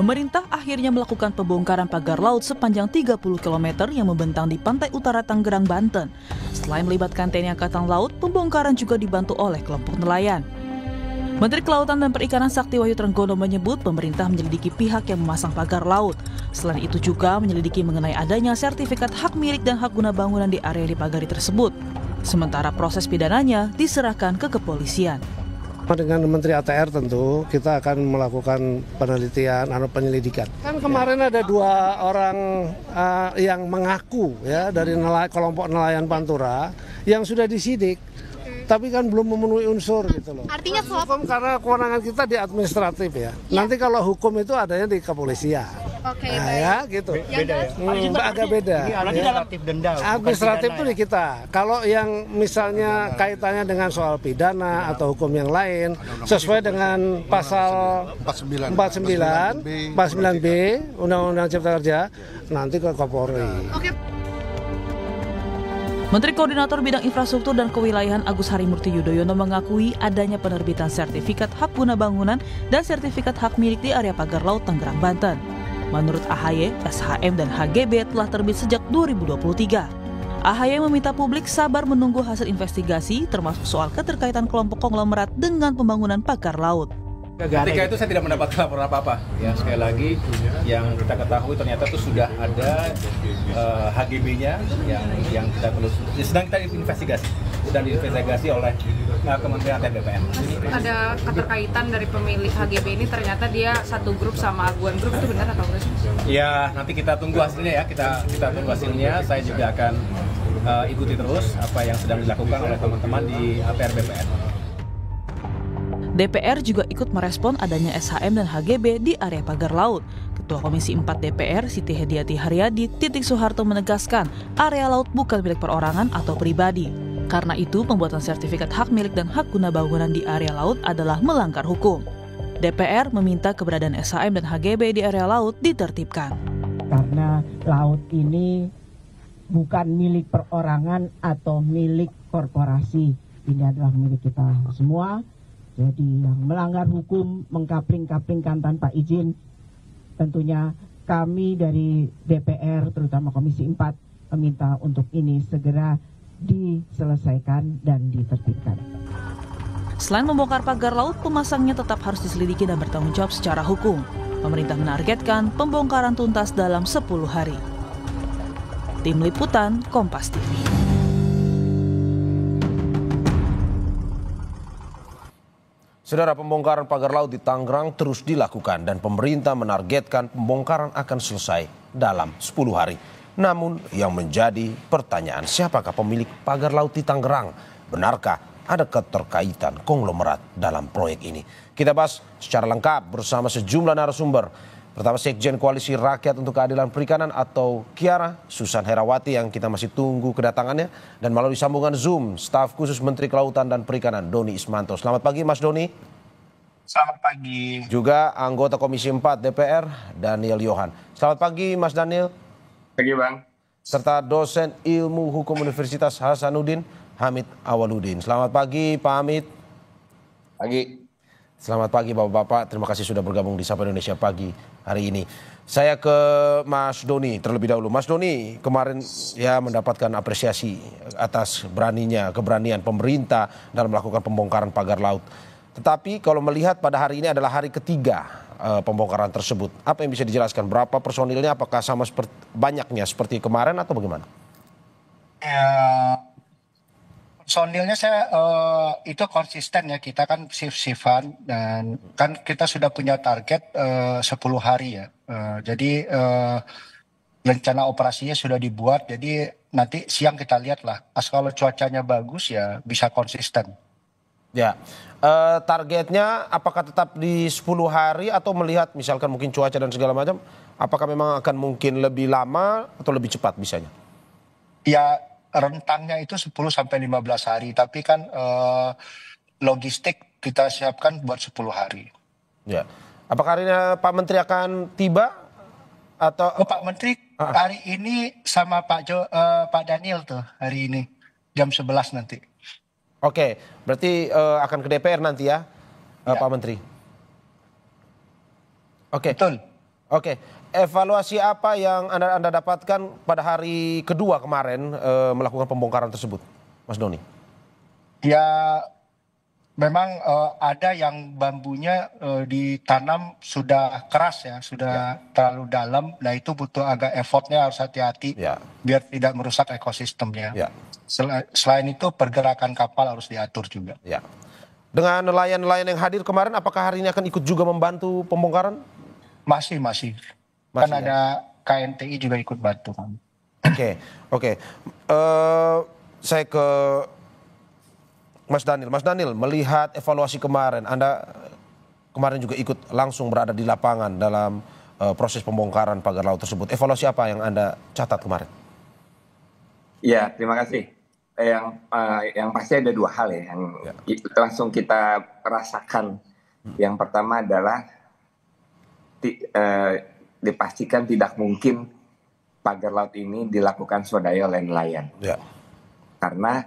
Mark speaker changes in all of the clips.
Speaker 1: Pemerintah akhirnya melakukan pembongkaran pagar laut sepanjang 30 km yang membentang di pantai utara Tangerang, Banten. Selain melibatkan TNI Angkatan Laut, pembongkaran juga dibantu oleh kelompok nelayan. Menteri Kelautan dan Perikanan Sakti Wahyu Trenggono menyebut pemerintah menyelidiki pihak yang memasang pagar laut. Selain itu juga menyelidiki mengenai adanya sertifikat hak milik dan hak guna bangunan di area dipagari tersebut. Sementara proses pidananya diserahkan ke kepolisian.
Speaker 2: Dengan Menteri ATR tentu kita akan melakukan penelitian atau penyelidikan. Kan kemarin ada 2 orang yang mengaku ya dari kelompok nelayan Pantura yang sudah disidik, tapi kan belum memenuhi unsur gitu loh.
Speaker 3: Artinya
Speaker 2: hukum karena kewenangan kita di administratif ya. Nanti kalau hukum itu adanya di kepolisian.
Speaker 3: Oke,
Speaker 2: nah,
Speaker 3: baik.
Speaker 2: ya gitu.
Speaker 3: Beda ya?
Speaker 2: Agak beda.
Speaker 4: Administratif denda.
Speaker 2: Administratif itu di kita. Kalau yang misalnya kaitannya dengan soal pidana atau hukum yang lain sesuai dengan pasal 49B Undang-Undang Cipta Kerja nanti ke Kapolri.
Speaker 3: Oke.
Speaker 1: Menteri Koordinator Bidang Infrastruktur dan Kewilayahan Agus Harimurti Yudhoyono mengakui adanya penerbitan sertifikat hak guna bangunan dan sertifikat hak milik di area pagar laut Tangerang, Banten. Menurut AHY, SHM dan HGB telah terbit sejak 2023. AHY meminta publik sabar menunggu hasil investigasi termasuk soal keterkaitan kelompok konglomerat dengan pembangunan pagar laut.
Speaker 5: Ketika itu saya tidak mendapat laporan apa-apa. Ya, sekali lagi yang kita ketahui ternyata itu sudah ada HGB-nya yang kita sedang kita investigasi. Sedang diinvestigasi oleh Kementerian ATR BPN.
Speaker 6: Ada keterkaitan dari pemilik HGB ini, ternyata dia satu grup sama Aguan Group, itu benar atau enggak sih?
Speaker 5: Ya, nanti kita tunggu hasilnya ya. Kita tunggu hasilnya. Saya juga akan ikuti terus apa yang sedang dilakukan oleh teman-teman di ATR BPN.
Speaker 1: DPR juga ikut merespon adanya SHM dan HGB di area pagar laut. Ketua Komisi 4 DPR Siti Hediati Haryadi Titik Soeharto menegaskan area laut bukan milik perorangan atau pribadi. Karena itu pembuatan sertifikat hak milik dan hak guna bangunan di area laut adalah melanggar hukum. DPR meminta keberadaan SHM dan HGB di area laut ditertibkan.
Speaker 7: Karena laut ini bukan milik perorangan atau milik korporasi. Ini adalah milik kita semua. Jadi yang melanggar hukum, mengkapling-kaplingkan tanpa izin, tentunya kami dari DPR, terutama Komisi 4, meminta untuk ini segera diselesaikan dan ditertibkan.
Speaker 1: Selain membongkar pagar laut, pemasangnya tetap harus diselidiki dan bertanggung jawab secara hukum. Pemerintah menargetkan pembongkaran tuntas dalam 10 hari. Tim Liputan, Kompas TV.
Speaker 8: Saudara, pembongkaran pagar laut di Tangerang terus dilakukan dan pemerintah menargetkan pembongkaran akan selesai dalam 10 hari. Namun yang menjadi pertanyaan, siapakah pemilik pagar laut di Tangerang? Benarkah ada keterkaitan konglomerat dalam proyek ini? Kita bahas secara lengkap bersama sejumlah narasumber. Pertama, Sekjen Koalisi Rakyat untuk Keadilan Perikanan atau Kiara, Susan Herawati yang kita masih tunggu kedatangannya. Dan melalui sambungan Zoom, staf khusus Menteri Kelautan dan Perikanan, Doni Ismanto. Selamat pagi, Mas Doni.
Speaker 4: Selamat pagi.
Speaker 8: Juga anggota Komisi 4 DPR, Daniel Yohan. Selamat pagi, Mas Daniel.
Speaker 4: Pagi, Bang.
Speaker 8: Serta dosen Ilmu Hukum Universitas Hasanuddin, Hamid Awaludin. Selamat pagi, Pak Hamid.
Speaker 4: Pagi.
Speaker 8: Selamat pagi Bapak-Bapak, terima kasih sudah bergabung di Sapa Indonesia Pagi hari ini. Saya ke Mas Doni terlebih dahulu. Mas Doni kemarin ya mendapatkan apresiasi atas keberanian pemerintah dalam melakukan pembongkaran pagar laut. Tetapi kalau melihat pada hari ini adalah hari ketiga pembongkaran tersebut. Apa yang bisa dijelaskan? Berapa personilnya? Apakah sama banyaknya seperti kemarin atau bagaimana?
Speaker 9: Ya, personilnya saya itu konsisten ya, kita kan shift-shiftan dan kan kita sudah punya target 10 hari ya. Jadi rencana operasinya sudah dibuat, jadi nanti siang kita lihat lah. Kalau cuacanya bagus ya bisa konsisten.
Speaker 8: Ya, targetnya apakah tetap di 10 hari atau melihat misalkan mungkin cuaca dan segala macam, apakah memang akan mungkin lebih lama atau lebih cepat bisanya?
Speaker 9: Ya, rentangnya itu 10 sampai 15 hari, tapi kan logistik kita siapkan buat 10 hari.
Speaker 8: Ya. Apakah hari ini Pak Menteri akan tiba atau
Speaker 9: Pak Menteri hari ini sama Pak Daniel tuh hari ini jam 11 nanti.
Speaker 8: Oke, berarti akan ke DPR nanti ya, Pak Menteri. Oke.
Speaker 9: Betul.
Speaker 8: Oke, evaluasi apa yang Anda dapatkan pada hari kedua kemarin melakukan pembongkaran tersebut, Mas Doni?
Speaker 9: Ya, memang ada yang bambunya ditanam sudah keras ya, sudah terlalu dalam. Nah itu butuh agak effortnya, harus hati-hati
Speaker 8: Ya.
Speaker 9: biar tidak merusak ekosistemnya.
Speaker 8: Ya.
Speaker 9: Selain itu pergerakan kapal harus diatur juga.
Speaker 8: Ya. Dengan nelayan-nelayan yang hadir kemarin, apakah hari ini akan ikut juga membantu pembongkaran?
Speaker 9: Masih. Kan
Speaker 8: ya?
Speaker 9: ada KNTI juga ikut bantu kan.
Speaker 8: Oke. Saya ke Mas Daniel. Mas Daniel, melihat evaluasi kemarin, Anda kemarin juga ikut langsung berada di lapangan dalam proses pembongkaran pagar laut tersebut. Evaluasi apa yang Anda catat kemarin?
Speaker 4: Ya, terima kasih. Yang pasti ada dua hal ya yang langsung kita rasakan. Yang pertama adalah dipastikan tidak mungkin pagar laut ini dilakukan swadaya oleh nelayan.
Speaker 8: Ya.
Speaker 4: Karena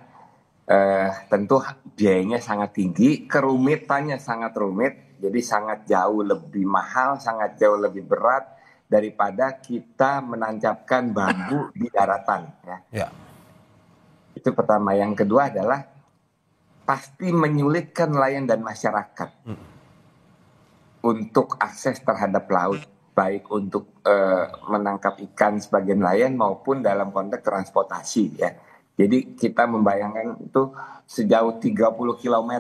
Speaker 4: tentu biayanya sangat tinggi, kerumitannya sangat rumit, jadi sangat jauh lebih mahal, sangat jauh lebih berat daripada kita menancapkan bambu di daratan. Ya. Itu pertama. Yang kedua adalah pasti menyulitkan nelayan dan masyarakat untuk akses terhadap laut, baik untuk menangkap ikan sebagai nelayan maupun dalam konteks transportasi ya. Jadi kita membayangkan itu sejauh 30 km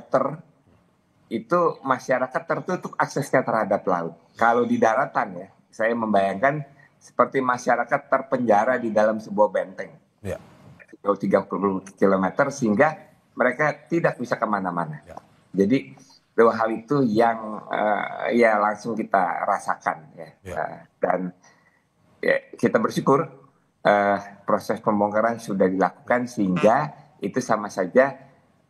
Speaker 4: itu masyarakat tertutup aksesnya terhadap laut. Kalau di daratan ya, saya membayangkan seperti masyarakat terpenjara di dalam sebuah benteng.
Speaker 8: Ya.
Speaker 4: Sejauh 30 km sehingga mereka tidak bisa kemana-mana. Ya. Jadi dua hal itu yang ya langsung kita rasakan ya. Dan ya, kita bersyukur proses pembongkaran sudah dilakukan sehingga itu sama saja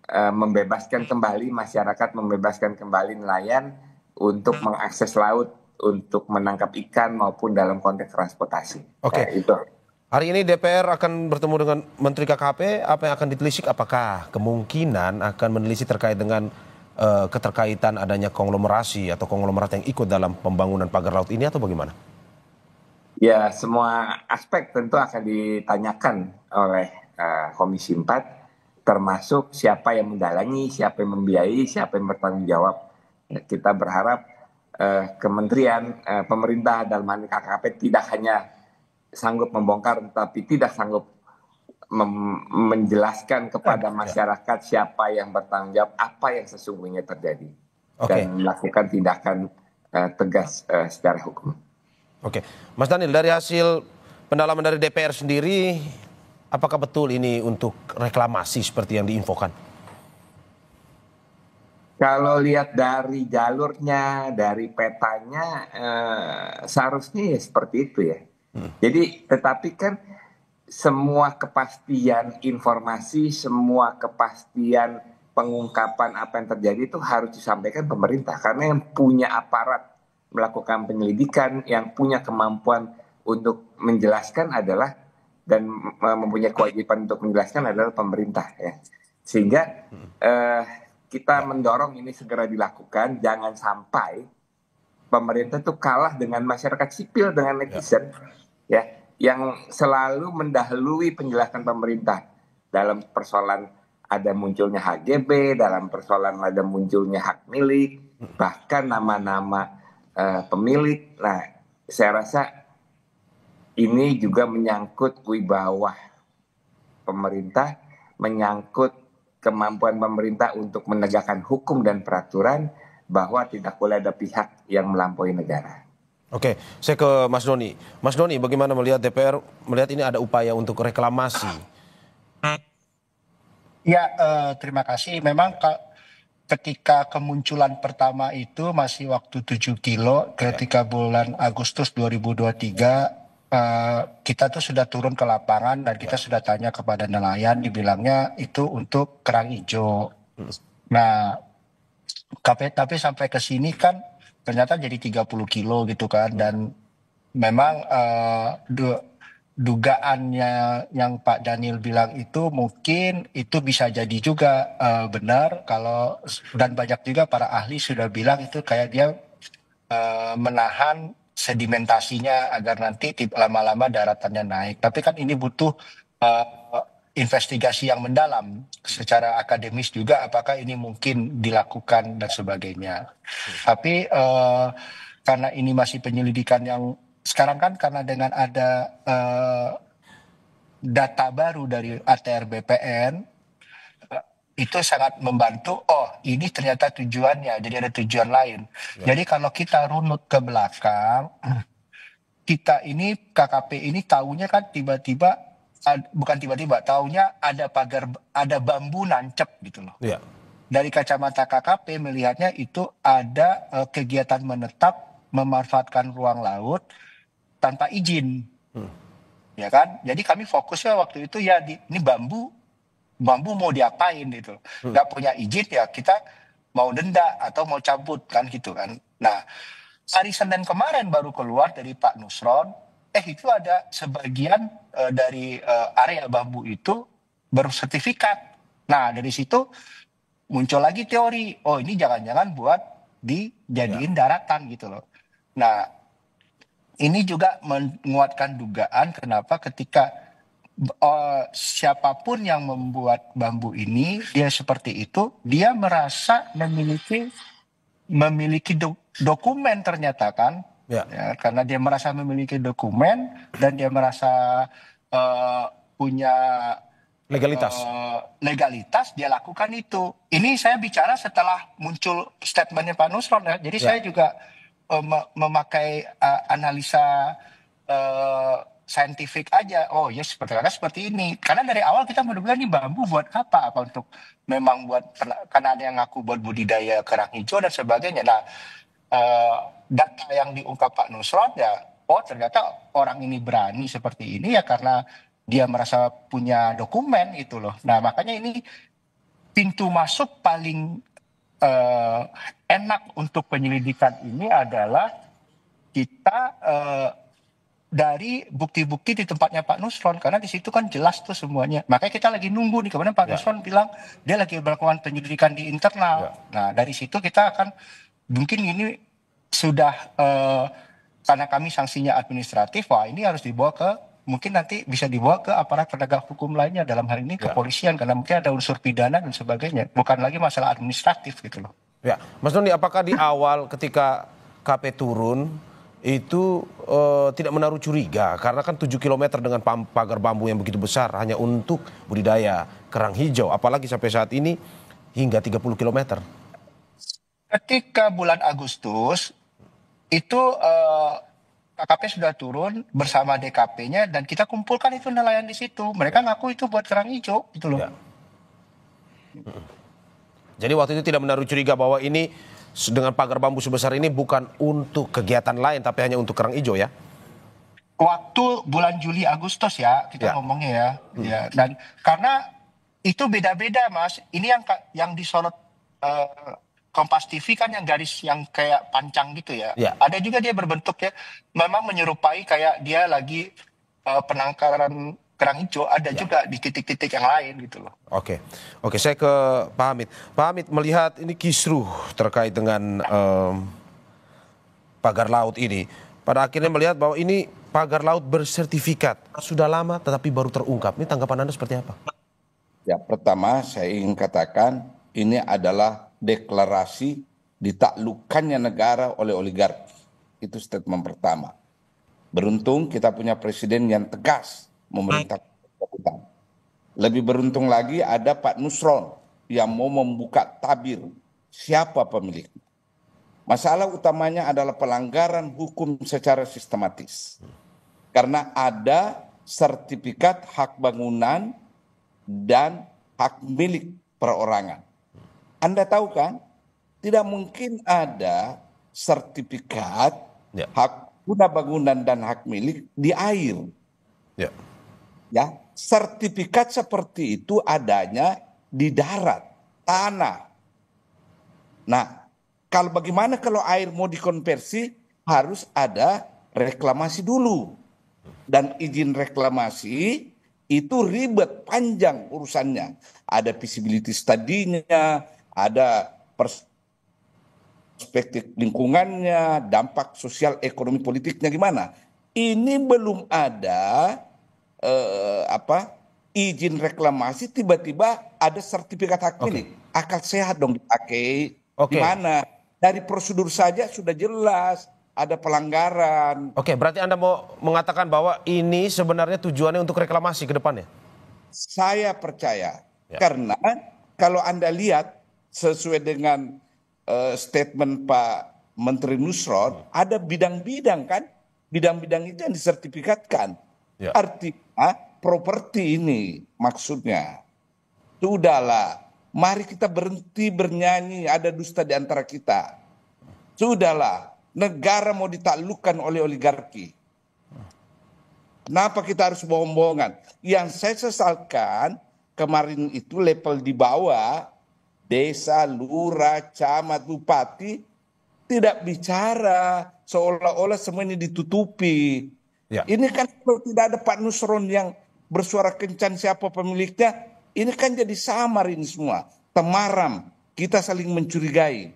Speaker 4: membebaskan kembali masyarakat, membebaskan kembali nelayan untuk mengakses laut, untuk menangkap ikan maupun dalam konteks transportasi.
Speaker 8: Oke.
Speaker 4: Itu.
Speaker 8: Hari ini DPR akan bertemu dengan Menteri KKP. Apa yang akan ditelisik? Apakah kemungkinan akan menelisik terkait dengan keterkaitan adanya konglomerasi atau konglomerat yang ikut dalam pembangunan pagar laut ini atau bagaimana?
Speaker 4: Ya, semua aspek tentu akan ditanyakan oleh Komisi 4, termasuk siapa yang mendalangi, siapa yang membiayai, siapa yang bertanggung jawab. Kita berharap kementerian, pemerintah dalam hal ini KKP tidak hanya sanggup membongkar, tetapi tidak sanggup menjelaskan kepada masyarakat siapa yang bertanggung jawab, apa yang sesungguhnya terjadi, dan melakukan tindakan tegas secara hukum.
Speaker 8: Oke, Mas Daniel, dari hasil pendalaman dari DPR sendiri, apakah betul ini untuk reklamasi seperti yang diinfokan?
Speaker 4: Kalau lihat dari jalurnya, dari petanya, seharusnya ya seperti itu ya. Jadi, tetapi kan semua kepastian informasi, semua kepastian pengungkapan apa yang terjadi itu harus disampaikan pemerintah. Karena yang punya aparat melakukan penyelidikan, yang punya kemampuan untuk menjelaskan adalah, dan mempunyai kewajiban untuk menjelaskan adalah pemerintah ya. Sehingga kita mendorong ini segera dilakukan, jangan sampai pemerintah itu kalah dengan masyarakat sipil, dengan netizen ya, yang selalu mendahului penjelasan pemerintah dalam persoalan ada munculnya HGB, dalam persoalan ada munculnya hak milik, bahkan nama-nama pemilik. Nah, saya rasa ini juga menyangkut wibawa pemerintah, menyangkut kemampuan pemerintah untuk menegakkan hukum dan peraturan, bahwa tidak boleh ada pihak yang melampaui negara.
Speaker 8: Oke, saya ke Mas Doni. Mas Doni, bagaimana melihat DPR melihat ini ada upaya untuk reklamasi?
Speaker 9: Ya, terima kasih. Memang ketika kemunculan pertama itu masih waktu 7 kilo, ketika bulan Agustus 2023, kita tuh sudah turun ke lapangan dan kita sudah tanya kepada nelayan, dibilangnya itu untuk kerang hijau. Nah, tapi sampai ke sini kan ternyata jadi 30 kilo gitu kan, dan memang dugaannya yang Pak Daniel bilang itu mungkin itu bisa jadi juga benar, kalau, dan banyak juga para ahli sudah bilang itu kayak dia menahan sedimentasinya agar nanti lama-lama daratannya naik. Tapi kan ini butuh uh, investigasi yang mendalam secara akademis juga, apakah ini mungkin dilakukan dan sebagainya. Tapi karena ini masih penyelidikan yang sekarang kan, karena dengan ada data baru dari ATR BPN, itu sangat membantu. Oh, ini ternyata tujuannya, jadi ada tujuan lain. Jadi kalau kita runut ke belakang, kita ini KKP ini taunya kan tiba-tiba, bukan tiba-tiba, taunya ada bambu nancep gitu loh.
Speaker 8: Ya.
Speaker 9: Dari kacamata KKP melihatnya itu ada kegiatan menetap memanfaatkan ruang laut tanpa izin, ya kan? Jadi kami fokusnya waktu itu ya ini bambu mau diapain gitu, nggak punya izin ya kita mau denda atau mau cabut kan gitu kan. Nah, hari Senin kemarin baru keluar dari Pak Nusron, itu ada sebagian dari area bambu itu bersertifikat. Nah, dari situ muncul lagi teori, oh ini jangan-jangan buat dijadiin daratan gitu loh. Nah, ini juga menguatkan dugaan kenapa ketika siapapun yang membuat bambu ini, dia seperti itu, dia merasa memiliki dokumen ternyata kan, ya, karena dia merasa memiliki dokumen dan dia merasa punya legalitas, dia lakukan itu. Ini saya bicara setelah muncul statementnya Pak Nusron ya, jadi saya juga memakai analisa saintifik aja. Oh ya seperti ini. Karena dari awal kita menduga ini bambu buat apa? Apa untuk memang buat, karena ada yang ngaku buat budidaya kerang hijau dan sebagainya. Nah, data yang diungkap Pak Nusron ya, oh ternyata orang ini berani seperti ini ya karena dia merasa punya dokumen gitu loh. Nah, makanya ini pintu masuk paling enak untuk penyelidikan ini adalah kita dari bukti-bukti di tempatnya Pak Nusron, karena di situ kan jelas tuh semuanya. Makanya kita lagi nunggu nih, kemudian Pak Nusron bilang dia lagi melakukan penyelidikan di internal. Nah, dari situ kita akan mungkin ini sudah karena kami sanksinya administratif, wah ini harus dibawa ke, mungkin nanti bisa dibawa ke aparat penegak hukum lainnya, dalam hal ini kepolisian, karena mungkin ada unsur pidana dan sebagainya, bukan lagi masalah administratif gitu loh.
Speaker 8: Ya, Mas Doni, apakah di awal ketika KP turun itu tidak menaruh curiga karena kan 7 km dengan pagar bambu yang begitu besar hanya untuk budidaya kerang hijau, apalagi sampai saat ini hingga 30 km?
Speaker 9: Ketika bulan Agustus itu KKP sudah turun bersama DKP-nya dan kita kumpulkan itu nelayan di situ. Mereka ngaku itu buat kerang hijau gitu loh. Ya.
Speaker 8: Jadi waktu itu tidak menaruh curiga bahwa ini dengan pagar bambu sebesar ini bukan untuk kegiatan lain tapi hanya untuk kerang hijau ya?
Speaker 9: Waktu bulan Juli Agustus ya kita ngomongnya ya. Ya. Dan karena itu beda-beda Mas. Ini yang disorot Kompas TV kan yang garis yang kayak pancang gitu ya. Ada juga dia berbentuk ya memang menyerupai kayak dia lagi penangkaran kerang hijau, ada juga di titik-titik yang lain gitu loh.
Speaker 8: Oke, saya ke Pak Hamid. Pak Hamid, melihat ini kisruh terkait dengan pagar laut ini, pada akhirnya melihat bahwa ini pagar laut bersertifikat sudah lama tetapi baru terungkap. Ini tanggapan Anda seperti apa?
Speaker 3: Ya, pertama saya ingin katakan ini adalah deklarasi ditaklukkannya negara oleh oligarki. Itu statement pertama. Beruntung kita punya presiden yang tegas memerintahkan pencabutan. Lebih beruntung lagi ada Pak Nusron yang mau membuka tabir siapa pemiliknya. Masalah utamanya adalah pelanggaran hukum secara sistematis. Karena ada sertifikat hak bangunan dan hak milik perorangan. Anda tahu kan, tidak mungkin ada sertifikat hak guna bangunan dan hak milik di air. Ya, sertifikat seperti itu adanya di darat, tanah. Nah, bagaimana kalau air mau dikonversi harus ada reklamasi dulu. Dan izin reklamasi itu ribet, panjang urusannya. Ada feasibility study-nya, ada perspektif lingkungannya, dampak sosial, ekonomi, politiknya gimana. Ini belum ada izin reklamasi, tiba-tiba ada sertifikat hak milik. Akal sehat dong dipakai. Di mana? Dari prosedur saja sudah jelas ada pelanggaran.
Speaker 8: Oke, berarti Anda mau mengatakan bahwa ini sebenarnya tujuannya untuk reklamasi ke depannya?
Speaker 3: Saya percaya. Karena kalau Anda lihat sesuai dengan statement Pak Menteri Nusron, ada bidang-bidang kan? Bidang-bidang itu yang disertifikatkan. Artinya properti ini maksudnya. Sudahlah, mari kita berhenti bernyanyi ada dusta di antara kita. Sudahlah, negara mau ditaklukkan oleh oligarki. Kenapa kita harus bohong-bohongan? Yang saya sesalkan kemarin itu level di bawah, desa, lurah, camat, bupati, tidak bicara seolah-olah semua ini ditutupi. Ini kan kalau tidak ada Pak Nusron yang bersuara kencang siapa pemiliknya, ini kan jadi samar ini semua. Temaram, kita saling mencurigai.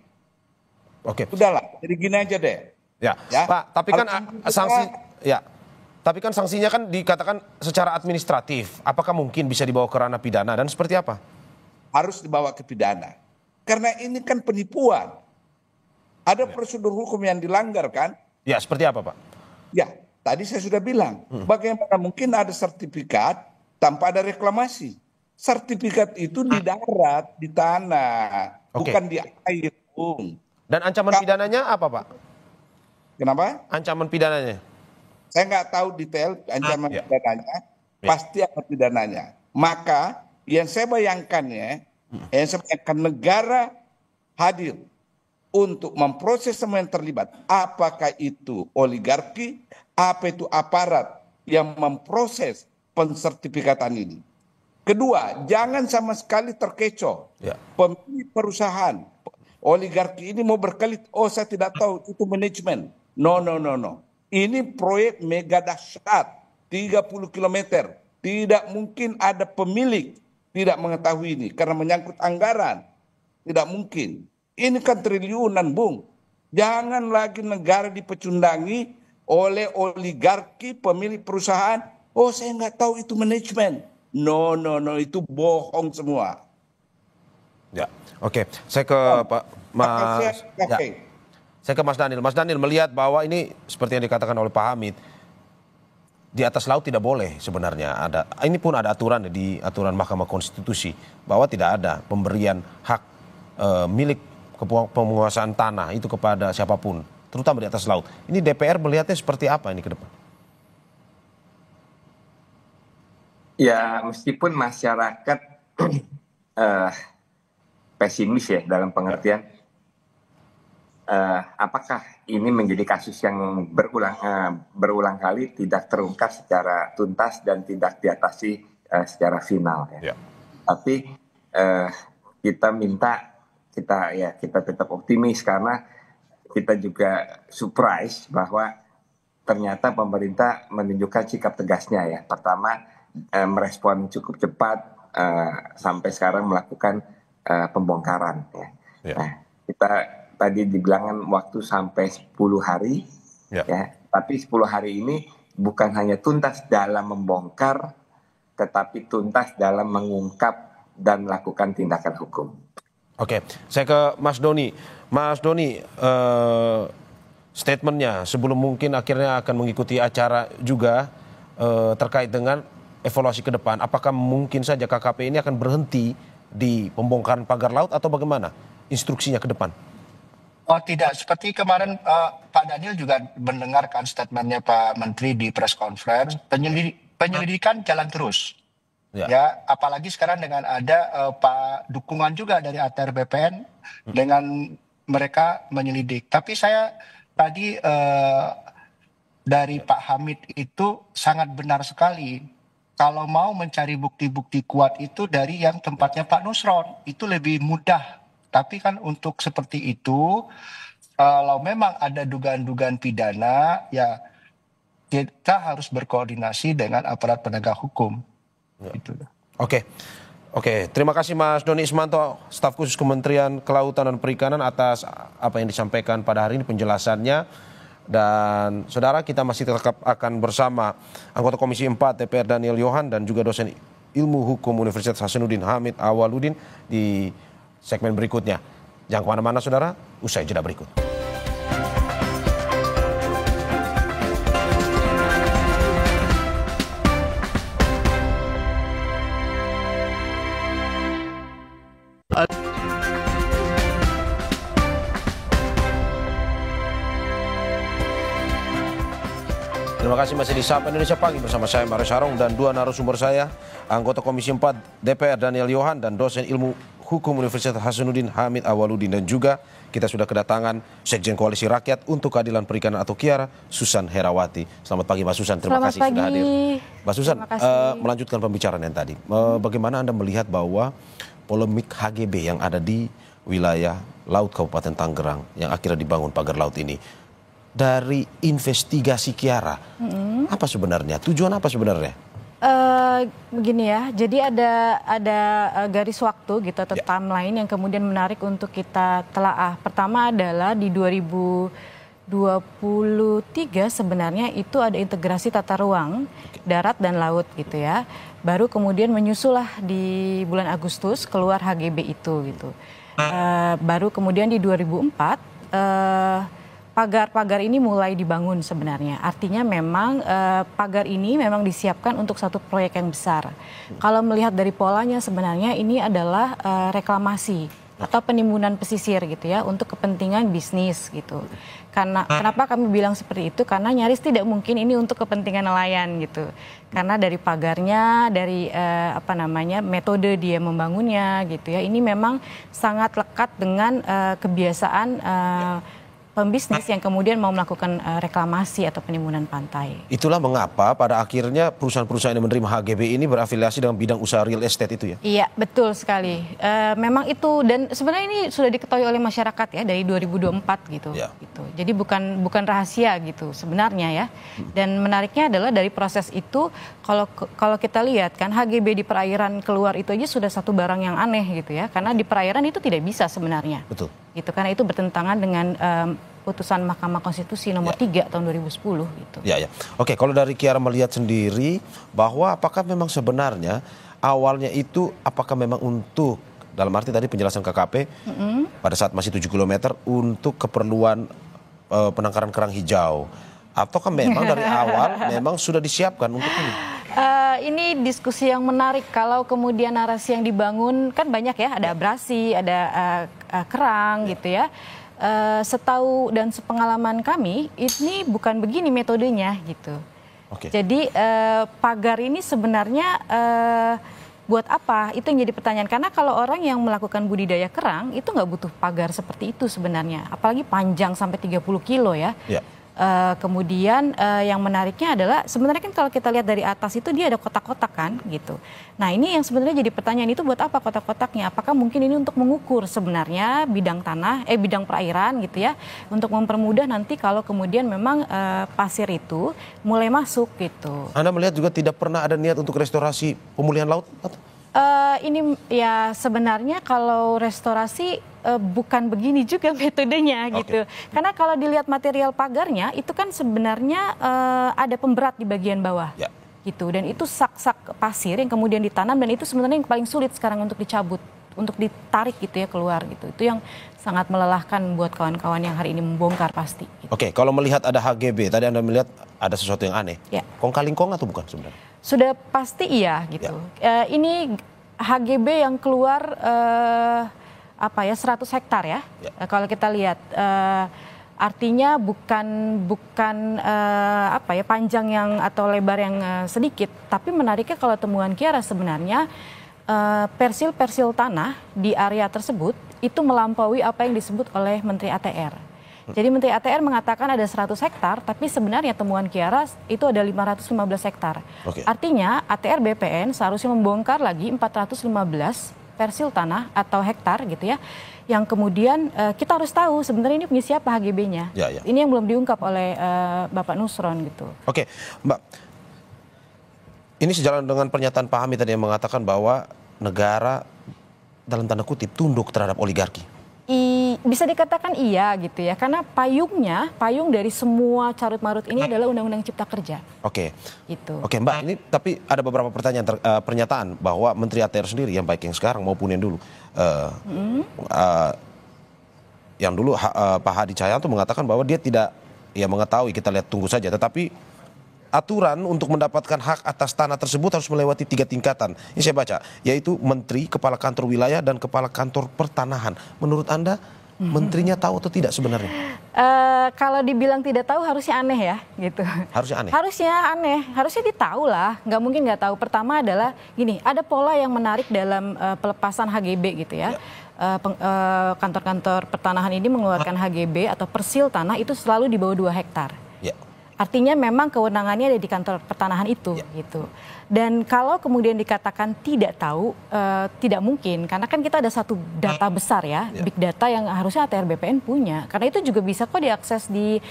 Speaker 3: Udahlah, jadi gini aja deh.
Speaker 8: Pak, tapi kan tapi kan sanksinya kan dikatakan secara administratif. Apakah mungkin bisa dibawa ke ranah pidana dan seperti apa?
Speaker 3: Harus dibawa ke pidana. Karena ini kan penipuan. Ada prosedur hukum yang dilanggar kan?
Speaker 8: Ya, seperti apa, Pak?
Speaker 3: Ya, tadi saya sudah bilang, bagaimana mungkin ada sertifikat tanpa ada reklamasi. Sertifikat itu di darat, di tanah, bukan di air, Bung.
Speaker 8: Dan ancaman pidananya apa, Pak?
Speaker 3: Kenapa?
Speaker 8: Ancaman pidananya?
Speaker 3: Saya nggak tahu detail ancaman pidananya, pasti ada pidananya. Maka yang saya bayangkan negara hadir untuk memproses semua yang terlibat. Apakah itu oligarki, apa itu aparat yang memproses pensertifikatan ini. Kedua, jangan sama sekali terkecoh. Pemilik perusahaan, oligarki ini mau berkelit, oh saya tidak tahu, itu manajemen. No. Ini proyek mega dahsyat, 30 km. Tidak mungkin ada pemilik tidak mengetahui ini, karena menyangkut anggaran. Tidak mungkin. Ini kan triliunan, Bung. Jangan lagi negara dipecundangi oleh oligarki, pemilik perusahaan. Oh, saya nggak tahu itu manajemen. No, itu bohong semua.
Speaker 8: Saya ke Pak Mas. Saya ke Mas Daniel. Mas Daniel melihat bahwa ini seperti yang dikatakan oleh Pak Hamid, di atas laut tidak boleh sebenarnya ada. Ini pun ada aturan di aturan Mahkamah Konstitusi bahwa tidak ada pemberian hak milik penguasaan tanah itu kepada siapapun, terutama di atas laut. Ini DPR melihatnya seperti apa ini ke depan?
Speaker 4: Ya, meskipun masyarakat pesimis ya dalam pengertian apakah ini menjadi kasus yang berulang kali tidak terungkap secara tuntas dan tidak diatasi secara final ya. Tapi kita tetap optimis karena kita juga surprise bahwa ternyata pemerintah menunjukkan sikap tegasnya ya. Pertama, merespon cukup cepat sampai sekarang melakukan pembongkaran ya. Nah, kita tadi dibilangkan waktu sampai 10 hari ya, tapi 10 hari ini bukan hanya tuntas dalam membongkar tetapi tuntas dalam mengungkap dan melakukan tindakan hukum.
Speaker 8: Saya ke Mas Doni. Mas Doni, statementnya sebelum mungkin akhirnya akan mengikuti acara juga terkait dengan evaluasi ke depan, apakah mungkin saja KKP ini akan berhenti di pembongkaran pagar laut atau bagaimana instruksinya ke depan?
Speaker 9: Oh tidak, seperti kemarin Pak Daniel juga mendengarkan statementnya Pak Menteri di press conference, penyelidikan jalan terus. Ya, apalagi sekarang dengan ada Pak dukungan juga dari ATR BPN dengan mereka menyelidik. Tapi saya tadi dari Pak Hamid itu sangat benar sekali. Kalau mau mencari bukti-bukti kuat itu dari yang tempatnya Pak Nusron, itu lebih mudah. Tapi kan untuk seperti itu, kalau memang ada dugaan-dugaan pidana, ya kita harus berkoordinasi dengan aparat penegak hukum. Gitu.
Speaker 8: Oke, terima kasih Mas Doni Ismanto, staf khusus Kementerian Kelautan dan Perikanan atas apa yang disampaikan pada hari ini penjelasannya. Dan saudara, kita masih tetap akan bersama anggota Komisi 4 DPR Daniel Johan dan juga dosen Ilmu Hukum Universitas Hasanuddin Hamid Awaludin di segmen berikutnya. Jangan kemana-mana saudara, usai jeda berikut. Terima kasih masih di Sapa Indonesia Pagi bersama saya Mario Sarong dan dua narasumber saya, anggota Komisi 4 DPR Daniel Johan dan dosen Ilmu Hukum Universitas Hasanuddin Hamid Awaludin, dan juga kita sudah kedatangan Sekjen Koalisi Rakyat untuk Keadilan Perikanan atau KIARA, Susan Herawati. Selamat pagi Mbak Susan, terima kasih sudah hadir. Mbak Susan, melanjutkan pembicaraan yang tadi, bagaimana Anda melihat bahwa polemik HGB yang ada di wilayah Laut Kabupaten Tangerang yang akhirnya dibangun pagar laut ini, dari investigasi KIARA, apa sebenarnya? Tujuan apa sebenarnya?
Speaker 10: Begini ya, jadi ada garis waktu gitu atau timeline yang kemudian menarik untuk kita telaah. Pertama adalah di 2023 sebenarnya itu ada integrasi tata ruang darat dan laut gitu ya. Baru kemudian menyusullah di bulan Agustus keluar HGB itu gitu. Baru kemudian di 2004 pagar-pagar ini mulai dibangun sebenarnya. Artinya memang pagar ini memang disiapkan untuk satu proyek yang besar. Kalau melihat dari polanya sebenarnya ini adalah reklamasi atau penimbunan pesisir gitu ya untuk kepentingan bisnis gitu. Karena kenapa kami bilang seperti itu? Karena nyaris tidak mungkin ini untuk kepentingan nelayan gitu. Karena dari pagarnya, dari metode dia membangunnya gitu ya. Ini memang sangat lekat dengan kebiasaan pembisnis yang kemudian mau melakukan reklamasi atau penimbunan pantai.
Speaker 8: Itulah mengapa pada akhirnya perusahaan-perusahaan yang menerima HGB ini berafiliasi dengan bidang usaha real estate itu ya? Iya, betul sekali.
Speaker 10: Memang itu, dan sebenarnya ini sudah diketahui oleh masyarakat ya dari 2024 gitu. Ya. Gitu. Jadi bukan rahasia gitu sebenarnya ya. Dan menariknya adalah dari proses itu kalau kita lihat kan HGB di perairan keluar itu aja sudah satu barang yang aneh gitu ya. Karena di perairan itu tidak bisa sebenarnya. Betul. Gitu, karena itu bertentangan dengan putusan Mahkamah Konstitusi nomor 3 tahun 2010 gitu. Ya.
Speaker 8: Oke, kalau dari KIARA melihat sendiri bahwa apakah memang sebenarnya awalnya itu apakah memang untuk, dalam arti tadi penjelasan KKP pada saat masih 7 km untuk keperluan penangkaran kerang hijau, ataukah memang dari awal memang sudah disiapkan untuk ini?
Speaker 10: Ini diskusi yang menarik. Kalau kemudian narasi yang dibangun kan banyak ya, ada abrasi, ada kerang gitu ya. Setahu dan sepengalaman kami ini bukan begini metodenya gitu. Jadi pagar ini sebenarnya buat apa? Itu yang jadi pertanyaan. Karena kalau orang yang melakukan budidaya kerang itu nggak butuh pagar seperti itu sebenarnya. Apalagi panjang sampai 30 kilo ya. Kemudian yang menariknya adalah sebenarnya kan kalau kita lihat dari atas itu dia ada kotak-kotak kan gitu. Nah ini yang sebenarnya jadi pertanyaan, itu buat apa kotak-kotaknya? Apakah mungkin ini untuk mengukur sebenarnya bidang perairan gitu ya, untuk mempermudah nanti kalau kemudian memang pasir itu mulai masuk gitu.
Speaker 8: Anda melihat juga tidak pernah ada niat untuk restorasi pemulihan laut?
Speaker 10: Ini ya sebenarnya kalau restorasi bukan begini juga metodenya gitu. Karena kalau dilihat material pagarnya itu kan sebenarnya ada pemberat di bagian bawah. Gitu, dan itu sak-sak pasir yang kemudian ditanam, dan itu sebenarnya yang paling sulit sekarang untuk dicabut, untuk ditarik gitu ya keluar gitu. Itu yang sangat melelahkan buat kawan-kawan yang hari ini membongkar pasti. Gitu.
Speaker 8: Oke, kalau melihat ada HGB, tadi Anda melihat ada sesuatu yang aneh. Kong kali kong atau bukan sebenarnya?
Speaker 10: Sudah pasti iya gitu. Ini HGB yang keluar 100 hektar ya. Kalau kita lihat artinya bukan panjang yang atau lebar yang sedikit, tapi menariknya kalau temuan KIARA sebenarnya persil tanah di area tersebut itu melampaui apa yang disebut oleh Menteri ATR. Jadi Menteri ATR mengatakan ada 100 hektar, tapi sebenarnya temuan KIARA itu ada 515 hektar. Artinya ATR BPN seharusnya membongkar lagi 415 persil tanah atau hektar gitu ya, yang kemudian kita harus tahu sebenarnya ini punya siapa HGB-nya. Ini yang belum diungkap oleh Bapak Nusron gitu.
Speaker 8: Oke, Mbak, ini sejalan dengan pernyataan Pak Hamid tadi yang mengatakan bahwa negara dalam tanda kutip tunduk terhadap oligarki?
Speaker 10: Bisa dikatakan iya gitu ya, karena payung dari semua carut-marut ini adalah Undang-Undang Cipta Kerja.
Speaker 8: Oke.
Speaker 10: Gitu.
Speaker 8: Oke Mbak, ini tapi ada beberapa pernyataan bahwa Menteri ATR sendiri, yang baik yang sekarang maupun yang dulu, Pak Hadi Cahyanto mengatakan bahwa dia tidak mengetahui, kita lihat tunggu saja, tetapi aturan untuk mendapatkan hak atas tanah tersebut harus melewati 3 tingkatan. Ini saya baca, yaitu Menteri, Kepala Kantor Wilayah, dan Kepala Kantor Pertanahan. Menurut Anda, menterinya tahu atau tidak sebenarnya?
Speaker 10: Kalau dibilang tidak tahu harusnya aneh ya, gitu.
Speaker 8: Harusnya aneh? Harusnya aneh,
Speaker 10: harusnya ditahu lah, nggak mungkin nggak tahu. Pertama adalah gini, ada pola yang menarik dalam pelepasan HGB gitu ya. Kantor-kantor pertanahan ini mengeluarkan HGB atau persil tanah itu selalu di bawah 2 hektar. Artinya memang kewenangannya ada di kantor pertanahan itu, gitu. Dan kalau kemudian dikatakan tidak tahu, tidak mungkin, karena kan kita ada satu data besar ya, big data yang harusnya ATR BPN punya. Karena itu juga bisa kok diakses di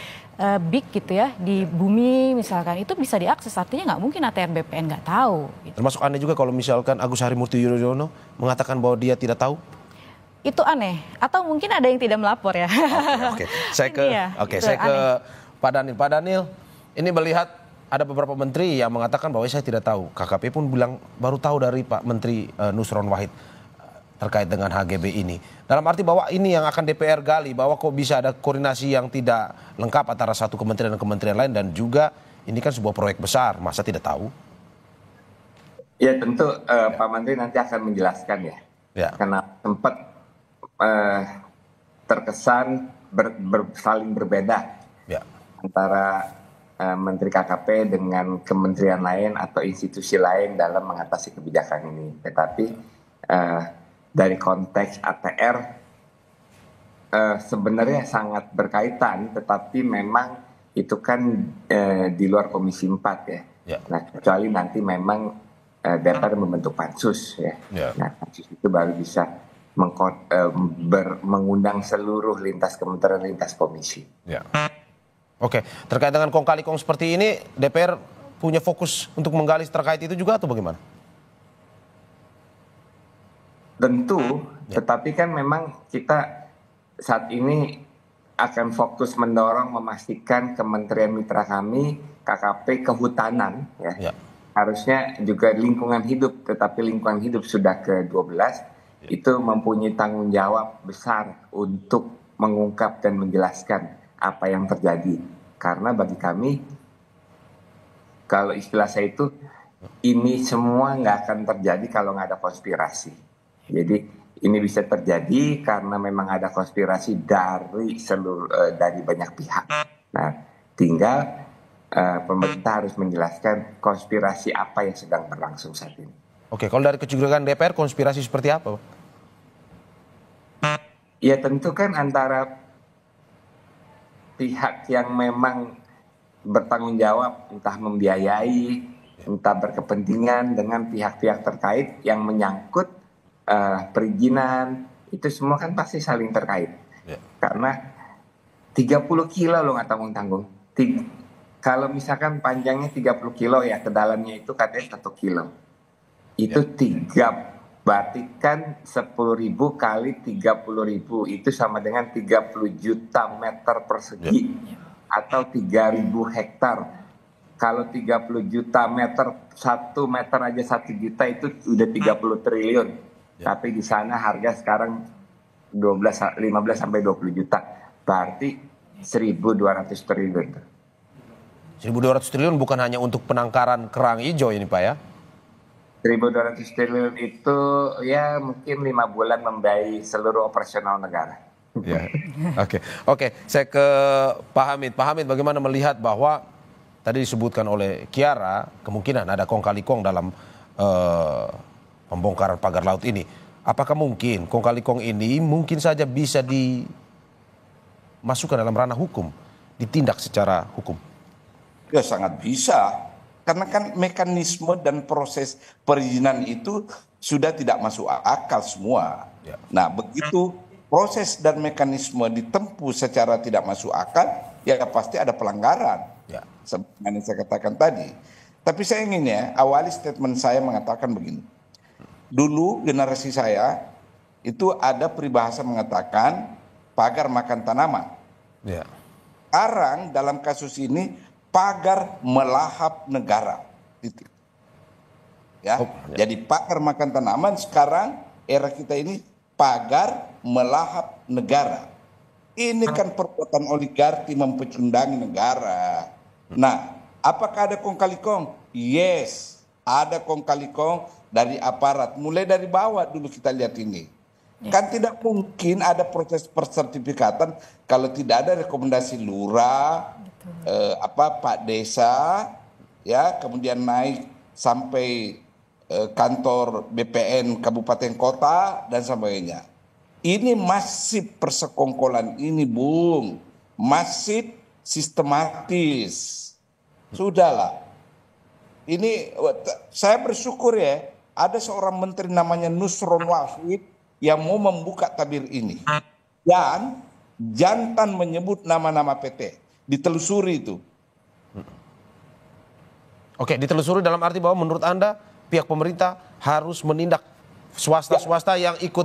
Speaker 10: big gitu ya, di bumi misalkan, itu bisa diakses. Artinya nggak mungkin ATR BPN nggak tahu. Gitu.
Speaker 8: Termasuk aneh juga kalau misalkan Agus Harimurti Yudhoyono mengatakan bahwa dia tidak tahu.
Speaker 10: Itu aneh, atau mungkin ada yang tidak melapor ya.
Speaker 8: Oke. Saya ke Pak Daniel. Pak Daniel, ini melihat ada beberapa menteri yang mengatakan bahwa saya tidak tahu. KKP pun bilang baru tahu dari Pak Menteri Nusron Wahid terkait dengan HGB ini. Dalam arti bahwa ini yang akan DPR gali, bahwa kok bisa ada koordinasi yang tidak lengkap antara satu kementerian dan kementerian lain, dan juga ini kan sebuah proyek besar, masa tidak tahu?
Speaker 4: Ya tentu Pak Menteri nanti akan menjelaskan ya. Karena sempat terkesan saling berbeda antara Menteri KKP dengan kementerian lain atau institusi lain dalam mengatasi kebijakan ini. Tetapi dari konteks ATR sebenarnya sangat berkaitan, tetapi memang itu kan di luar Komisi 4 ya. Nah, kecuali nanti memang DPR membentuk pansus ya. Nah, pansus itu baru bisa mengundang seluruh lintas kementerian, lintas komisi.
Speaker 8: Oke, terkait dengan kong kali kong seperti ini, DPR punya fokus untuk menggali terkait itu juga atau bagaimana?
Speaker 4: Tentu, tetapi kan memang kita saat ini akan fokus mendorong memastikan kementerian mitra kami, KKP, kehutanan, harusnya juga lingkungan hidup, tetapi lingkungan hidup sudah ke-12, itu mempunyai tanggung jawab besar untuk mengungkap dan menjelaskan apa yang terjadi. Karena bagi kami, kalau istilah saya itu, ini semua nggak akan terjadi kalau nggak ada konspirasi. Jadi ini bisa terjadi karena memang ada konspirasi dari banyak pihak. Nah, tinggal pemerintah harus menjelaskan konspirasi apa yang sedang berlangsung saat ini.
Speaker 8: Oke, kalau dari kecurigaan DPR, konspirasi seperti apa?
Speaker 4: Ya tentu kan antara pihak yang memang bertanggung jawab, entah membiayai, entah berkepentingan dengan pihak-pihak terkait yang menyangkut perizinan, itu semua kan pasti saling terkait. Karena 30 kilo loh nggak tanggung-tanggung. Kalau misalkan panjangnya 30 kilo ya, ke dalamnya itu katanya 1 kilo. Itu 3, berarti kan 10.000 kali 30.000 itu sama dengan 30 juta meter persegi atau 3.000 hektar. Kalau 30 juta meter, 1 meter aja 1 juta itu udah 30 triliun. Tapi di sana harga sekarang 15 sampai 20 juta. Berarti 1.200 triliun.
Speaker 8: 1.200 triliun bukan hanya untuk penangkaran kerang hijau ini Pak ya?
Speaker 4: 1.200 triliun itu ya mungkin 5 bulan membiayai seluruh operasional negara.
Speaker 8: Oke, saya ke Pak Hamid. Pak Hamid, bagaimana melihat bahwa tadi disebutkan oleh Kiara kemungkinan ada kong kali kong dalam pembongkaran pagar laut ini. Apakah mungkin kong kali kong ini mungkin saja bisa dimasukkan dalam ranah hukum, ditindak secara hukum?
Speaker 3: Ya sangat bisa. Karena kan mekanisme dan proses perizinan itu sudah tidak masuk akal semua. Nah, begitu proses dan mekanisme ditempuh secara tidak masuk akal, ya pasti ada pelanggaran. Sebenarnya saya katakan tadi. Tapi saya ingin awali statement saya mengatakan begini. Dulu generasi saya itu ada peribahasa mengatakan pagar makan tanaman.
Speaker 8: Ya.
Speaker 3: Sekarang dalam kasus ini pagar melahap negara. Titik. Ya. Jadi pagar makan tanaman, sekarang era kita ini pagar melahap negara. Ini kan perbuatan oligarki mempecundangi negara. Nah, apakah ada kong kali kong? Yes, ada kong kali kong dari aparat. Mulai dari bawah dulu kita lihat ini. Kan tidak mungkin ada proses persertifikatan kalau tidak ada rekomendasi lurah, Pak Desa, ya, kemudian naik sampai kantor BPN kabupaten kota dan sebagainya. Ini masih persekongkolan ini, Bung. Masih sistematis. Sudahlah. Ini saya bersyukur ya, ada seorang menteri namanya Nusron Wahid yang mau membuka tabir ini. Dan jantan menyebut nama-nama PT. Ditelusuri itu.
Speaker 8: Oke, ditelusuri dalam arti bahwa menurut Anda pihak pemerintah harus menindak swasta-swasta yang ikut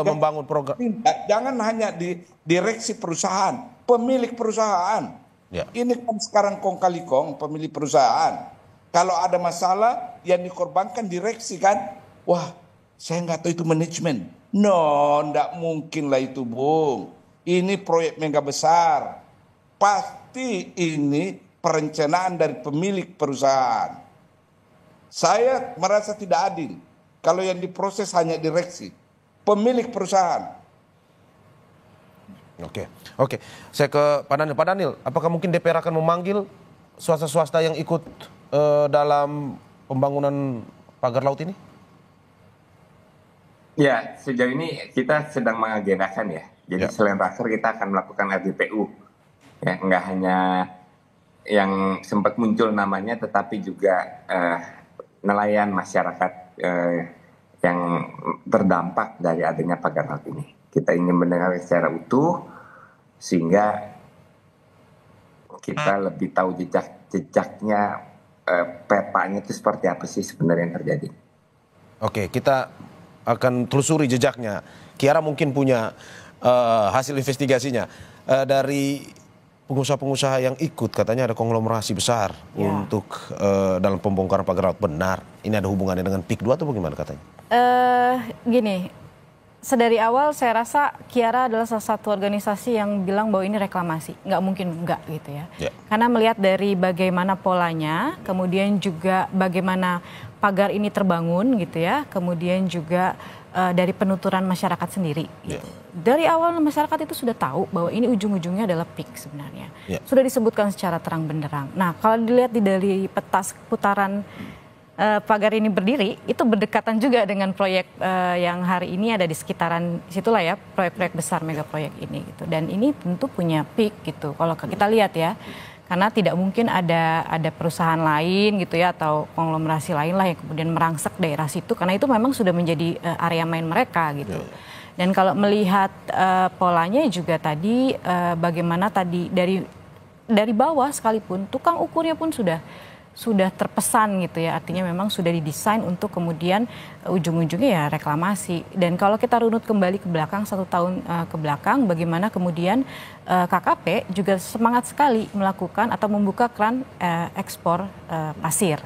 Speaker 8: membangun program.
Speaker 3: Jangan hanya di direksi perusahaan, pemilik perusahaan.
Speaker 8: Ya.
Speaker 3: Ini kan sekarang kong kali kong pemilik perusahaan. Kalau ada masalah yang dikorbankan direksi kan, wah saya nggak tahu itu manajemen. No, nggak mungkin lah itu, Bung. Ini proyek mega besar. Pasti ini perencanaan dari pemilik perusahaan. Saya merasa tidak adil kalau yang diproses hanya direksi, pemilik perusahaan.
Speaker 8: Oke. Saya ke Pak Daniel. Pak Daniel, apakah mungkin DPR akan memanggil swasta-swasta yang ikut dalam pembangunan pagar laut ini?
Speaker 4: Ya, sejauh ini kita sedang mengagendakan ya. Jadi selain raker kita akan melakukan RDPU. Ya, nggak hanya yang sempat muncul namanya, tetapi juga nelayan masyarakat yang terdampak dari adanya pagar laut ini. Kita ingin mendengar secara utuh sehingga kita lebih tahu jejaknya, petanya itu seperti apa sih sebenarnya yang terjadi.
Speaker 8: Oke, kita akan telusuri jejaknya. Kiara mungkin punya hasil investigasinya dari pengusaha-pengusaha yang ikut, katanya ada konglomerasi besar untuk dalam pembongkaran pagar laut. Benar? Ini ada hubungannya dengan PIK 2 atau bagaimana katanya?
Speaker 10: Gini, sedari awal saya rasa Kiara adalah salah satu organisasi yang bilang bahwa ini reklamasi. Nggak mungkin enggak gitu ya. Karena melihat dari bagaimana polanya, kemudian juga bagaimana pagar ini terbangun gitu ya, kemudian juga dari penuturan masyarakat sendiri. Gitu. Dari awal masyarakat itu sudah tahu bahwa ini ujung-ujungnya adalah PIK sebenarnya. Sudah disebutkan secara terang benderang. Nah, kalau dilihat dari peta putaran pagar ini berdiri, itu berdekatan juga dengan proyek yang hari ini ada di sekitaran situlah ya, proyek-proyek besar mega proyek ini gitu. Dan ini tentu punya PIK gitu. Kalau kita lihat ya, karena tidak mungkin ada perusahaan lain gitu ya atau konglomerasi lain lah yang kemudian merangsek daerah situ, karena itu memang sudah menjadi area main mereka gitu. Dan kalau melihat polanya juga tadi bagaimana tadi dari bawah sekalipun tukang ukurnya pun sudah terpesan gitu ya, artinya memang sudah didesain untuk kemudian ujung-ujungnya ya reklamasi. Dan kalau kita runut kembali ke belakang 1 tahun ke belakang, bagaimana kemudian KKP juga semangat sekali melakukan atau membuka keran ekspor pasir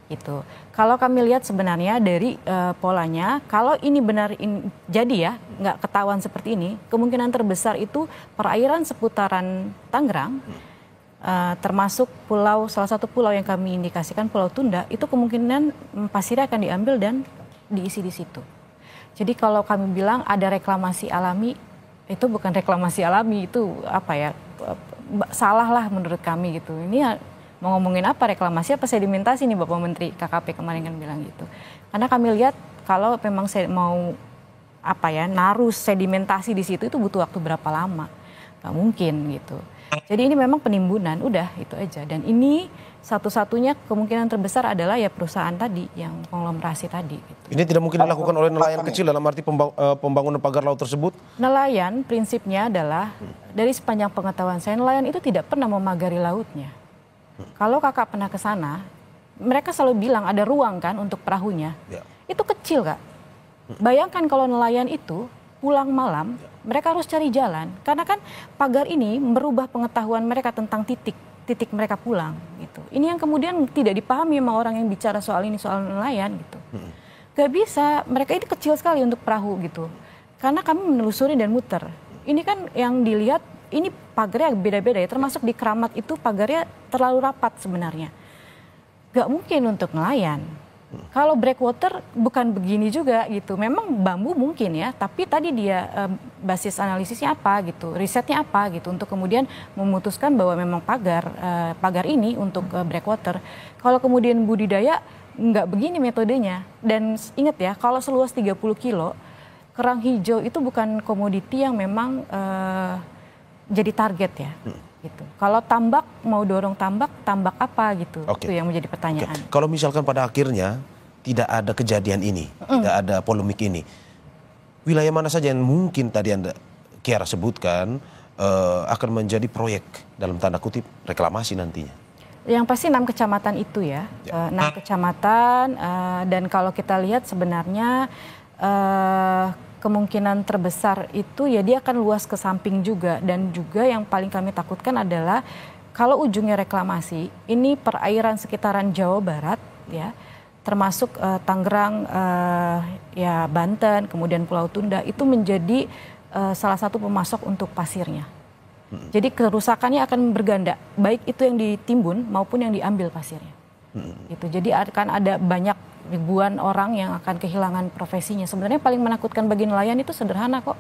Speaker 10: gitu. Kalau kami lihat sebenarnya dari polanya, kalau ini benar jadi ya nggak ketahuan seperti ini, kemungkinan terbesar itu perairan seputaran Tangerang, termasuk salah satu pulau yang kami indikasikan Pulau Tunda, itu kemungkinan pasirnya akan diambil dan diisi di situ. Jadi kalau kami bilang ada reklamasi alami, itu bukan reklamasi alami, itu apa ya, salah lah menurut kami gitu. Ini mau ngomongin apa, reklamasi apa sedimentasi nih Bapak Menteri KKP kemarin kan bilang gitu. Karena kami lihat kalau memang mau apa ya naruh sedimentasi di situ itu butuh waktu berapa lama, nggak mungkin gitu. Jadi ini memang penimbunan, udah itu aja. Dan ini satu-satunya kemungkinan terbesar adalah ya perusahaan tadi yang konglomerasi tadi. Gitu.
Speaker 8: Ini tidak mungkin dilakukan oleh nelayan kecil dalam arti pembangunan pagar laut tersebut?
Speaker 10: Nelayan prinsipnya adalah dari sepanjang pengetahuan saya, nelayan itu tidak pernah memagari lautnya. Kalau kakak pernah ke sana, mereka selalu bilang ada ruang kan untuk perahunya.
Speaker 8: Ya.
Speaker 10: Itu kecil, Kak. Bayangkan kalau nelayan itu pulang malam, mereka harus cari jalan. Karena kan pagar ini merubah pengetahuan mereka tentang titik mereka pulang gitu. Ini yang kemudian tidak dipahami sama orang yang bicara soal ini, soal nelayan gitu. Gak bisa, mereka itu kecil sekali untuk perahu gitu. Karena kami menelusuri dan muter. Ini kan yang dilihat, ini pagarnya beda-beda ya, termasuk di Keramat itu pagarnya terlalu rapat sebenarnya. Gak mungkin untuk nelayan. Kalau breakwater bukan begini juga gitu. Memang bambu mungkin ya, tapi tadi dia basis analisisnya apa gitu, risetnya apa gitu untuk kemudian memutuskan bahwa memang pagar ini untuk breakwater. Kalau kemudian budidaya nggak begini metodenya. Dan ingat ya, kalau seluas 30 kilo, kerang hijau itu bukan komoditi yang memang jadi target ya. Gitu. Kalau tambak, mau dorong tambak apa gitu. Itu yang menjadi pertanyaan.
Speaker 8: Kalau misalkan pada akhirnya tidak ada kejadian ini, tidak ada polemik ini, wilayah mana saja yang mungkin tadi Kiara sebutkan akan menjadi proyek dalam tanda kutip reklamasi nantinya?
Speaker 10: Yang pasti 6 kecamatan itu ya, 6 kecamatan dan kalau kita lihat sebenarnya kemungkinan terbesar itu ya dia akan luas ke samping juga, dan juga yang paling kami takutkan adalah kalau ujungnya reklamasi ini perairan sekitaran Jawa Barat ya, termasuk Tangerang, ya Banten, kemudian Pulau Tunda itu menjadi salah satu pemasok untuk pasirnya. Jadi kerusakannya akan berganda, baik itu yang ditimbun maupun yang diambil pasirnya. Gitu. Jadi akan ada banyak ribuan orang yang akan kehilangan profesinya. Sebenarnya paling menakutkan bagi nelayan itu sederhana kok.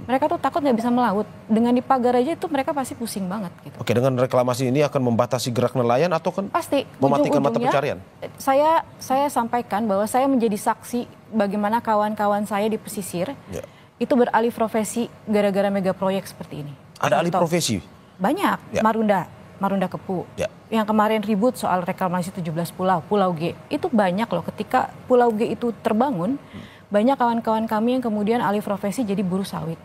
Speaker 10: Mereka tuh takut nggak bisa melaut. Dengan dipagar aja itu mereka pasti pusing banget. Gitu.
Speaker 8: Oke, dengan reklamasi ini akan membatasi gerak nelayan atau kan
Speaker 10: pasti
Speaker 8: mematikan mata pencarian?
Speaker 10: Saya sampaikan bahwa saya menjadi saksi bagaimana kawan-kawan saya di pesisir itu beralih profesi gara-gara mega proyek seperti ini.
Speaker 8: Ada alih profesi?
Speaker 10: Banyak. Marunda Kepu. Yang kemarin ribut soal reklamasi 17 pulau, Pulau G. Itu banyak loh, ketika Pulau G itu terbangun, banyak kawan-kawan kami yang kemudian alih profesi jadi buruh sawit.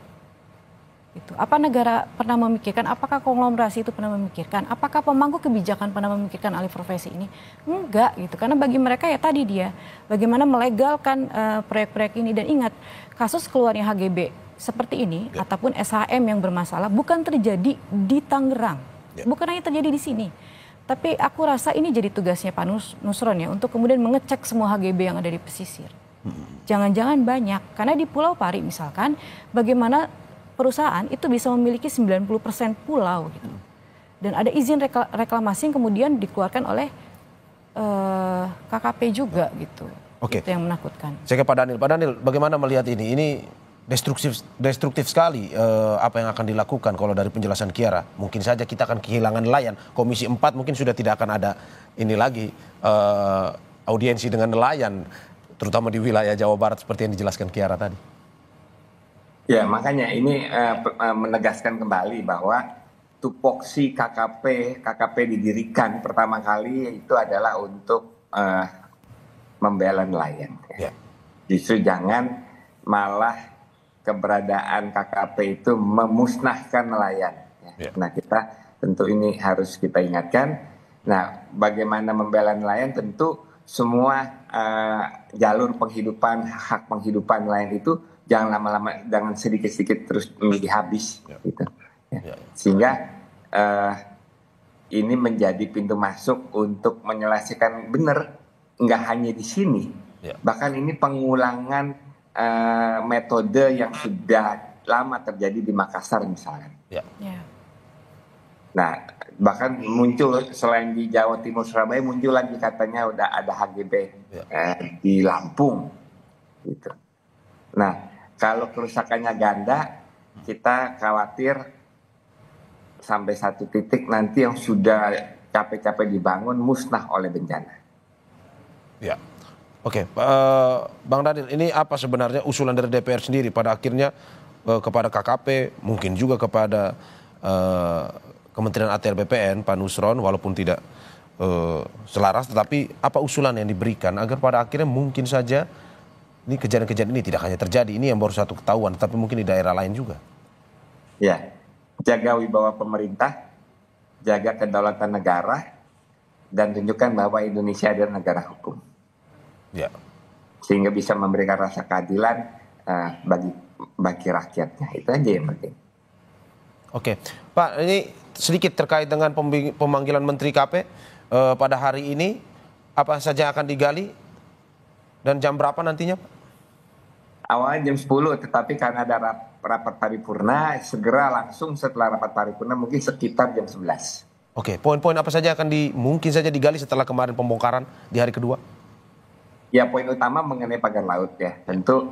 Speaker 10: Gitu. Apa negara pernah memikirkan, apakah konglomerasi itu pernah memikirkan, apakah pemangku kebijakan pernah memikirkan alih profesi ini? Enggak gitu, karena bagi mereka ya tadi dia, bagaimana melegalkan proyek-proyek ini. Dan ingat, kasus keluarnya HGB seperti ini, ataupun SHM yang bermasalah, bukan terjadi di Tangerang. Bukan hanya terjadi di sini, tapi aku rasa ini jadi tugasnya Pak Nusron ya untuk kemudian mengecek semua HGB yang ada di pesisir. Jangan-jangan banyak, karena di Pulau Pari misalkan, bagaimana perusahaan itu bisa memiliki 90% pulau gitu. Dan ada izin reklamasi yang kemudian dikeluarkan oleh KKP juga gitu. Itu yang menakutkan.
Speaker 8: Saya ke Pak Daniel. Pak Daniel, bagaimana melihat ini? Ini destruktif sekali apa yang akan dilakukan kalau dari penjelasan Kiara. Mungkin saja kita akan kehilangan nelayan. Komisi 4 mungkin sudah tidak akan ada ini lagi audiensi dengan nelayan, terutama di wilayah Jawa Barat seperti yang dijelaskan Kiara tadi.
Speaker 4: Ya, makanya ini menegaskan kembali bahwa tupoksi KKP didirikan pertama kali itu adalah untuk membela nelayan. Justru jangan malah keberadaan KKP itu memusnahkan nelayan. Nah, kita tentu ini harus kita ingatkan. Nah, bagaimana membela nelayan, tentu semua jalur penghidupan, hak penghidupan nelayan itu jangan lama-lama, jangan sedikit-sedikit terus menjadi habis. Gitu. Sehingga ini menjadi pintu masuk untuk menyelesaikan benar, nggak hanya di sini. Bahkan ini pengulangan metode yang sudah lama terjadi di Makassar misalnya. Nah, bahkan muncul selain di Jawa Timur, Surabaya, muncul lagi katanya udah ada HGB di Lampung, gitu. Nah, kalau kerusakannya ganda, kita khawatir sampai satu titik nanti yang sudah capek-capek dibangun musnah oleh bencana.
Speaker 8: Oke, Bang Daniel, ini apa sebenarnya usulan dari DPR sendiri pada akhirnya kepada KKP, mungkin juga kepada Kementerian ATR BPN, Pak Nusron, walaupun tidak selaras, tetapi apa usulan yang diberikan agar pada akhirnya mungkin saja ini kejadian-kejadian ini tidak hanya terjadi, ini yang baru satu ketahuan, tapi mungkin di daerah lain juga.
Speaker 4: Ya, jaga wibawa pemerintah, jaga kedaulatan negara, dan tunjukkan bahwa Indonesia adalah negara hukum.
Speaker 8: Ya.
Speaker 4: Sehingga bisa memberikan rasa keadilan bagi rakyatnya. Itu aja yang penting.
Speaker 8: Oke, Pak, ini sedikit terkait dengan pemanggilan Menteri KP pada hari ini. Apa saja akan digali dan jam berapa nantinya, Pak?
Speaker 4: Awalnya jam 10, tetapi karena ada rapat paripurna, segera langsung setelah rapat paripurna mungkin sekitar jam 11.
Speaker 8: Oke, poin-poin apa saja akan mungkin saja digali setelah kemarin pembongkaran di hari kedua?
Speaker 4: Ya, poin utama mengenai pagar laut ya. Tentu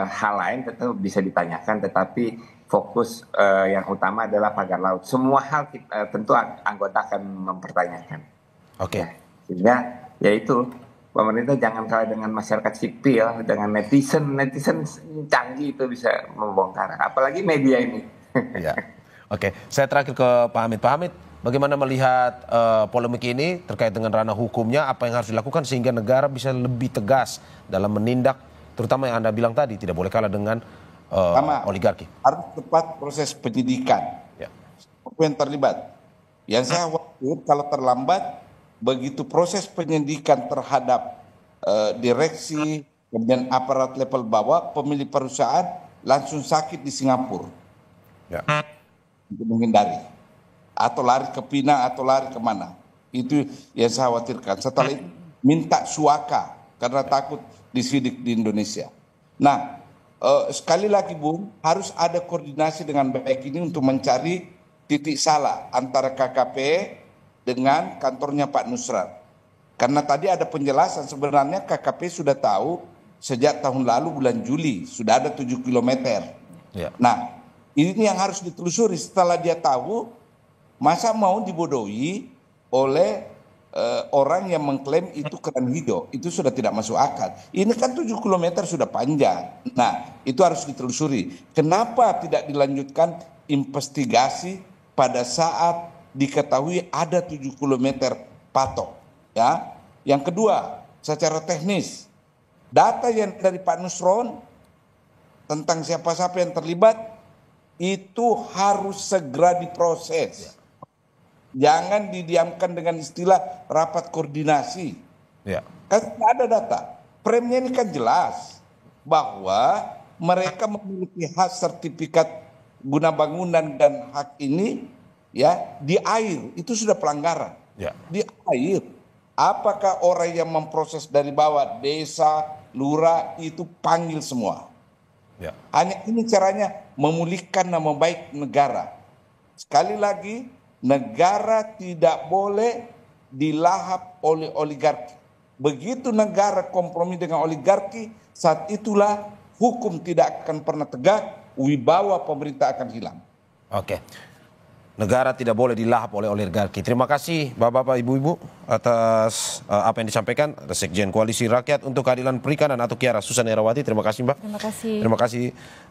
Speaker 4: hal lain tentu bisa ditanyakan, tetapi fokus yang utama adalah pagar laut. Semua hal tentu anggota akan mempertanyakan.
Speaker 8: Oke.
Speaker 4: Ya, sehingga yaitu pemerintah jangan kalah dengan masyarakat sipil, dengan netizen canggih itu bisa membongkar. Apalagi media ini.
Speaker 8: Ya. Oke, saya terakhir ke Pak Hamid. Pak Hamid, bagaimana melihat polemik ini terkait dengan ranah hukumnya, apa yang harus dilakukan sehingga negara bisa lebih tegas dalam menindak, terutama yang Anda bilang tadi, tidak boleh kalah dengan oligarki.
Speaker 3: Harus tepat proses penyidikan.
Speaker 8: Ya.
Speaker 3: Yang terlibat. Yang saya khawatir kalau terlambat, begitu proses penyidikan terhadap direksi, kemudian aparat level bawah, pemilik perusahaan langsung sakit di Singapura.
Speaker 8: Ya.
Speaker 3: Untuk menghindari. Atau lari ke Pinang, atau lari kemana. Itu yang saya khawatirkan. Setelah itu minta suaka karena takut disidik di Indonesia. Nah, sekali lagi Bung, harus ada koordinasi dengan baik ini untuk mencari titik salah antara KKP dengan kantornya Pak Nusrat. Karena tadi ada penjelasan sebenarnya KKP sudah tahu sejak tahun lalu bulan Juli sudah ada 7 km.
Speaker 8: Ya.
Speaker 3: Nah, ini yang harus ditelusuri. Setelah dia tahu, masa mau dibodohi oleh orang yang mengklaim itu keran hijau. Itu sudah tidak masuk akal. Ini kan 7 km sudah panjang. Nah, itu harus ditelusuri. Kenapa tidak dilanjutkan investigasi pada saat diketahui ada 7 km patok? Ya. Yang kedua, secara teknis, data yang dari Pak Nusron tentang siapa-siapa yang terlibat itu harus segera diproses. Jangan didiamkan dengan istilah rapat koordinasi.
Speaker 8: Ya.
Speaker 3: Kan tidak ada data. Premnya ini kan jelas bahwa mereka memiliki hak sertifikat guna bangunan dan hak ini ya di air. Itu sudah pelanggaran.
Speaker 8: Ya.
Speaker 3: Di air. Apakah orang yang memproses dari bawah, desa, lurah, itu panggil semua.
Speaker 8: Ya.
Speaker 3: Hanya ini caranya memulihkan nama baik negara. Sekali lagi, negara tidak boleh dilahap oleh oligarki. Begitu negara kompromi dengan oligarki, saat itulah hukum tidak akan pernah tegak, wibawa pemerintah akan hilang.
Speaker 8: Oke. Negara tidak boleh dilahap oleh oligarki. Terima kasih Bapak-bapak, Ibu-ibu atas apa yang disampaikan. Sekjen Koalisi Rakyat untuk Keadilan Perikanan atau Kiara, Susan Herawati. Terima kasih Mbak.
Speaker 10: Terima kasih.
Speaker 8: Terima kasih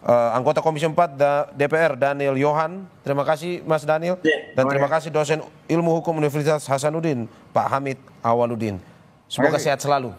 Speaker 8: anggota Komisi 4 DPR Daniel Yohan. Terima kasih Mas Daniel. Dan terima kasih dosen Ilmu Hukum Universitas Hasanuddin Pak Hamid Awaludin. Semoga sehat selalu.